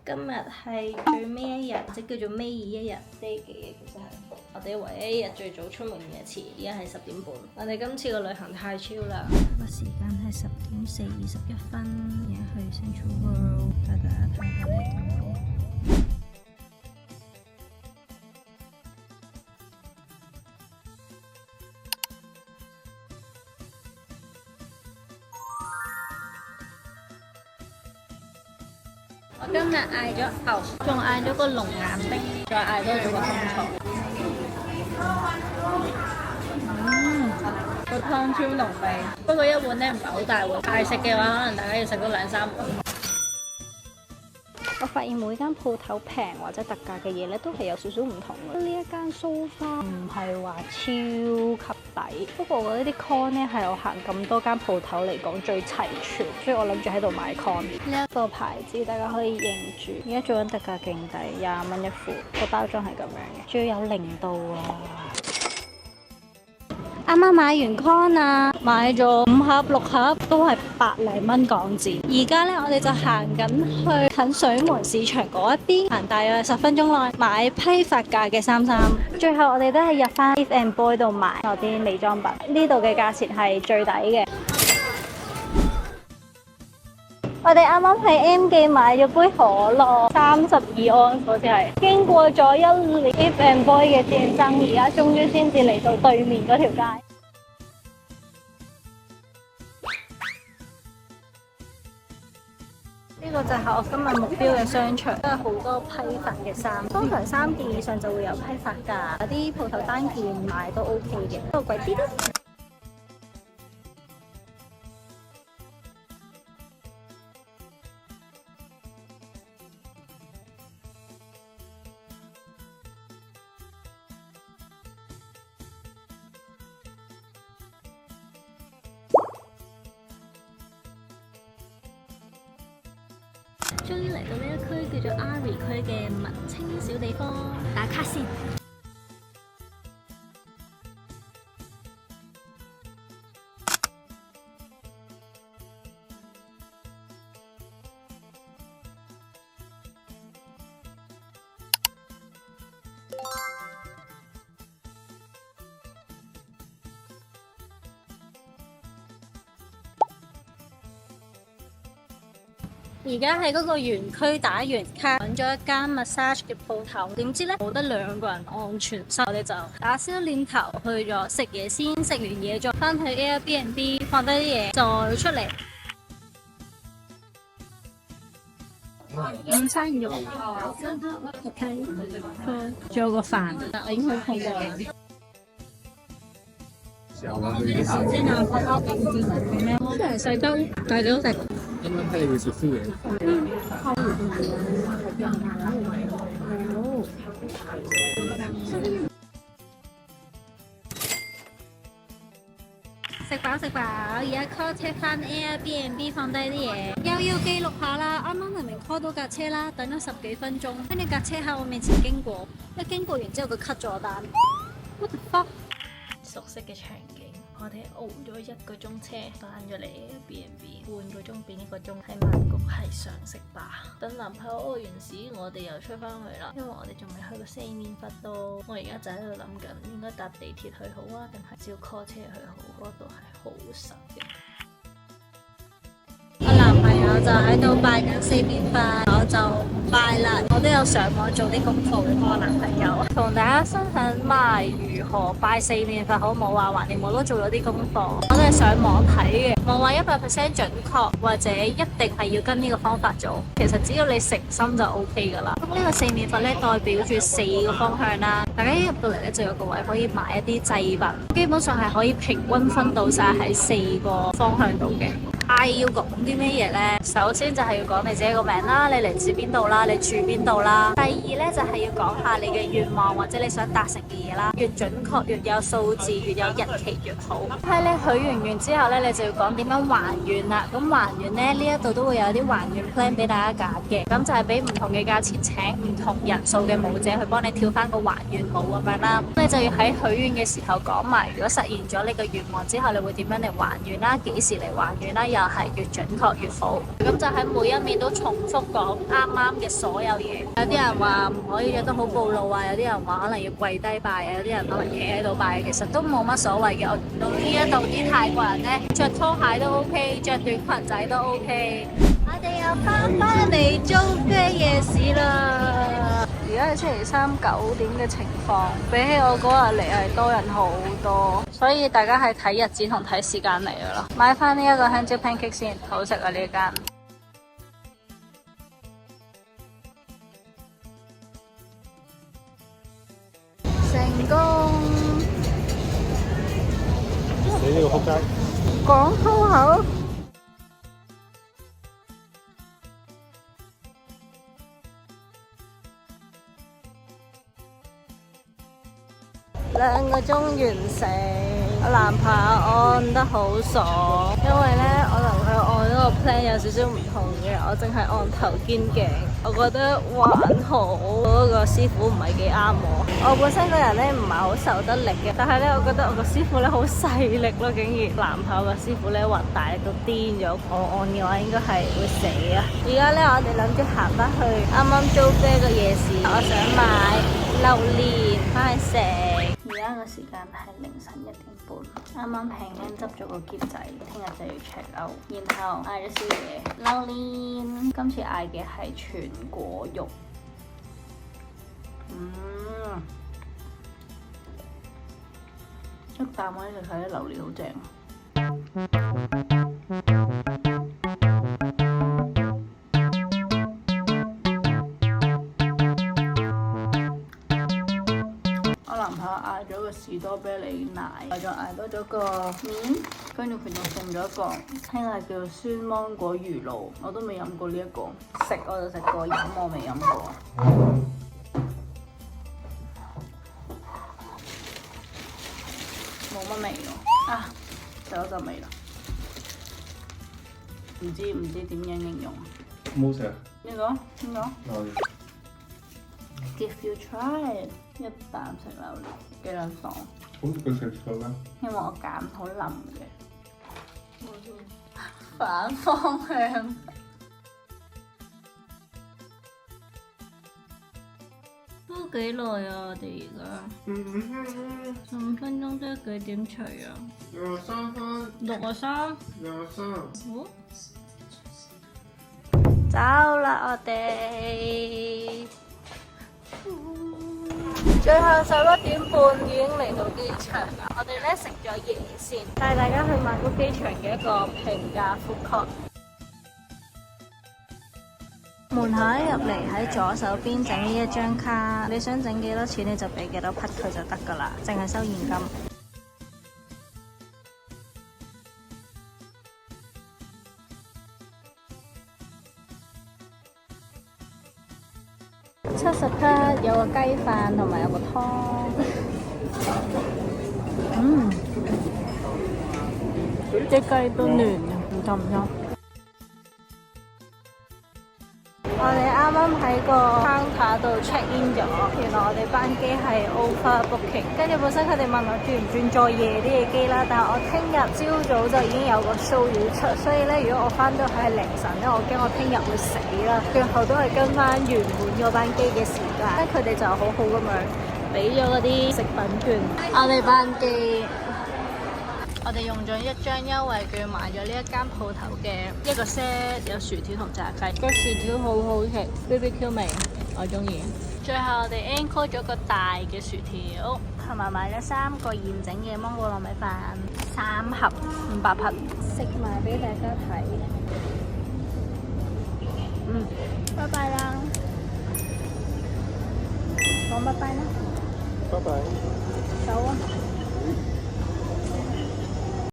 今日係最尾一日，即叫做尾二一日 day 幾嘅，其實係我哋唯一一日最早出門嘅一次，而家係10點半。我哋今次個旅行太超啦，個時間係10點41分，而家去 Central World，帶大家睇下呢度。我今日嗌咗牛，仲嗌咗個龍眼冰，再嗌多咗個香菜。個湯超濃味，不過一碗咧唔係好大碗，大食嘅話可能大家要食到2、3碗。我發現每間鋪頭平或者特價嘅嘢咧，都係有少少唔同嘅。呢一間蘇花唔係話超級抵，不過我覺得啲 con 咧係我行咁多間鋪頭嚟講最齊全，所以我諗住喺度買 con。呢一個牌子大家可以認住，而家做緊特價勁抵，20蚊一副，個包裝係咁樣嘅，仲要有0度啊！啱啱買完 con 啊，買咗5盒6盒，都係百零蚊港紙。而家咧，我哋就行緊去近水門市場嗰一邊，行大約10分鐘內買批發價嘅衫。最後我哋都係入翻 If and Boy 度買我啲美妝品，呢度嘅價錢係最抵嘅。我哋啱啱喺 M 記買咗杯可樂，32安好似係。經過咗1年 If and Boy 嘅戰爭，而家終於先至嚟到對面嗰條街。呢個就係我今日目標嘅商場，都係好多批發嘅衫。通常3件以上就會有批發價，有啲鋪頭單件買都 OK 嘅，不過貴啲啦。終於嚟到呢一區叫做 Ari 區嘅文青小地方，打卡先。而家喺嗰個園區打完卡，揾咗一間 massage 嘅鋪頭，點知咧冇得2個人安全，所以我哋就打消念頭去咗食嘢先，食完嘢再翻去 Airbnb 放低啲嘢再出嚟。午餐肉，OK，仲有個飯，我已經好肚餓啦。先啊，泡泡餅先咩？即係細兜，大家都食。啱啱睇你會食宵夜。食飽食飽，而家 call 車翻 Airbnb 放低啲嘢，又要記錄下啦。啱啱明明 call 到架車啦，等咗10幾分鐘，跟住架車喺我面前經過，一經過完之後佢 cut 咗我單。What the fuck？ 熟悉嘅場景。我哋熬咗1個鐘車翻咗嚟 Airbnb，半個鐘變1個鐘，喺曼谷係常識吧。等男朋友屙完屎，我哋又出翻去啦，因為我哋仲未去過四面佛都。我而家就喺度諗緊，應該搭地鐵去好啊，定係照 call 車去好？嗰度係好實嘅。我男朋友就喺度拜緊4面佛，我就唔拜啦。我都有上網做啲功課嘅，我男朋友同大家分享埋如何拜4面佛好冇啊？橫掂我都做咗啲功課，我都係上網睇嘅，冇話100% 準確或者一定係要跟呢個方法做。其實只要你誠心就 OK 噶啦。咁呢個4面佛咧代表住4個方向啦。大家一入到嚟咧就有個位可以買一啲祭品，基本上係可以平均分到晒喺4個方向度嘅。要講啲咩嘢呢？首先就係要講你自己個名啦，你嚟自邊度啦，你住邊度啦。第2呢，就係要講下你嘅願望或者你想達成嘅嘢啦，越準確越有數字越有日期越好。喺你許完願之後呢，你就要講點樣還願啦。咁還願呢，呢一度都會有啲還願 plan 俾大家揀嘅，咁就係俾唔同嘅價錢請唔同人數嘅舞者去幫你跳翻個還願舞咁樣啦。咁你就要喺許願嘅時候講埋，如果實現咗你嘅願望之後，你會點樣嚟還願啦？幾時嚟還願啦？又係越準確越好。咁就喺每一面都重複講啱啱嘅所有嘢。有啲人話唔可以着得好暴露啊，有啲人話可能要跪低拜啊，有啲人可能企喺度拜，其實都冇乜所謂嘅。我見到呢一度啲泰國人呢，着拖鞋都 OK，着短裙仔都 OK。我哋又翻嚟租飛夜市啦！而家係星期三9點嘅情況，比起我嗰日嚟係多人好多，所以大家係睇日子同睇時間嚟噶啦。買翻呢一個香蕉 pancake 先，好食啊呢間。成功！你呢個仆街，講粗口。2個鐘完成，我男朋友按得好爽，因為呢，我同佢按嗰個 plan 有少少唔同嘅，我淨係按頭肩頸，我覺得還好，嗰個師傅唔係幾啱我。我本身個人呢唔係好受得力嘅，但係呢，我覺得我個師傅呢好細力咯，竟然男朋友個師傅呢話大力到癲咗，我按嘅話應該係會死啊！而家呢，我哋諗住行翻去啱啱租飛個夜市，我想買榴蓮翻去食。而家個時間係凌晨1點半，啱啱平安執咗個篋仔，聽日就要 check out，然後嗌咗宵夜榴蓮，今次嗌嘅係全果肉，一啖可以食晒啲榴蓮，好正。嗌咗個士多啤梨奶，我仲嗌多咗個麵，跟住佢仲送咗一個聽日叫做酸芒果魚露，我都未飲過呢一個，食我就食過，飲我未飲過。冇乜味喎，啊，就有陣味啦，唔知點樣形容。冇食。呢個？Give you try， 一啖食榴蓮幾兩爽。好似佢食咗啦。因為我揀好腍嘅，反方向。都幾耐啊！我哋而家15分鐘都要幾點除啊？23分。63。23。好。走啦！我哋。最後11點半已經嚟到機場啦，我哋咧食咗嘢先，帶大家去曼谷機場嘅一個平價 food court。門口入嚟喺左手邊整呢一張卡，你想整幾多錢你就俾幾多匹佢就得噶啦，淨係收現金。70匹，有個雞飯同埋有個湯。隻雞都嫩啊，唔錯唔錯。我哋啱啱喺個 counter 度 check in 咗，原來我哋班機係 over booking， 跟住本身佢哋問我轉唔轉再夜啲嘅機啦，但係我聽日朝早就已經有個 show 要出，所以咧如果我翻到係凌晨咧，我驚我聽日會死啦。最後都係跟翻原本嗰班機嘅時間，佢哋就好好咁樣俾咗嗰啲食品券。我哋班機。我哋用咗一張優惠券買咗呢一間鋪頭嘅一個 set， 有薯條同炸雞，個薯條好好食 ，BBQ 味，我中意。最後我哋 encore 咗個大嘅薯條，同埋買咗3個現整嘅芒果糯米飯，3盒500匹，食埋俾大家睇。拜拜啦，講拜拜啦，拜拜。走啊！